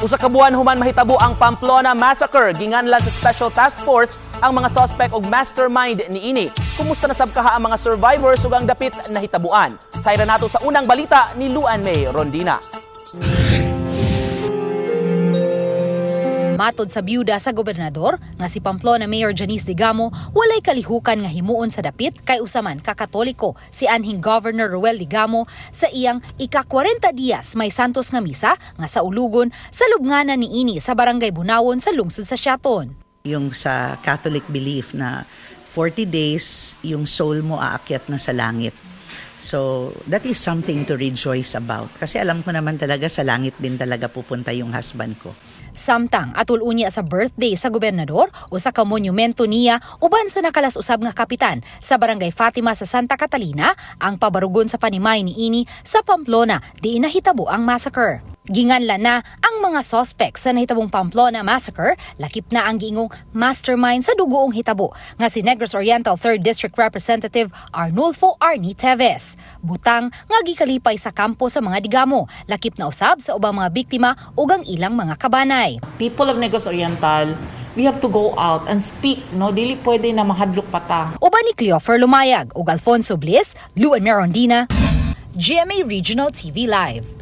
Usa ka buwan human mahitabo ang Pamplona Massacre. Ginganlan sa Special Task Force ang mga suspect og mastermind niini. Kumusta na sabkaha ang mga survivors ug ang dapit na hitabuan? Sayra nato sa unang balita ni Luan May Rondina. Matod sa biyuda sa gobernador nga si Pamplona Mayor Janice Digamo, walay kalihukan nga himuon sa dapit kay usaman kakatoliko si anhing Governor Ruel Digamo sa iyang ika-40 dias may santos nga misa nga sa ulugon sa lubnganan niini sa Barangay Bunawon sa lungsod sa Siaton. Yung sa Catholic belief na 40 days yung soul mo aakyat na sa langit. So, that is something to rejoice about. Kasi alam ko naman talaga sa langit din talaga pupunta yung husband ko. Samtang atul unya sa birthday sa gobernador o sa kamonumento niya uban sa nakalas usab nga kapitan sa Barangay Fatima sa Santa Catalina ang pabarugon sa panimay niini sa Pamplona di nahitabo ang massacre. Ginganlan na ang mga suspects sa nahitabong Pamplona Massacre, lakip na ang giingong mastermind sa dugoong hitabo nga si Negros Oriental 3rd District Representative Arnulfo Arnie Teves. Butang nga gikalipay sa kampo sa mga Digamo, lakip na usab sa ubang mga biktima ug ang ilang mga kabanay. People of Negros Oriental, we have to go out and speak, no? Dili pwede na mahadlok pata. Uban ni Cleofer Lumayag ug Alfonso Bliss, Luan May Rondina, GMA Regional TV Live.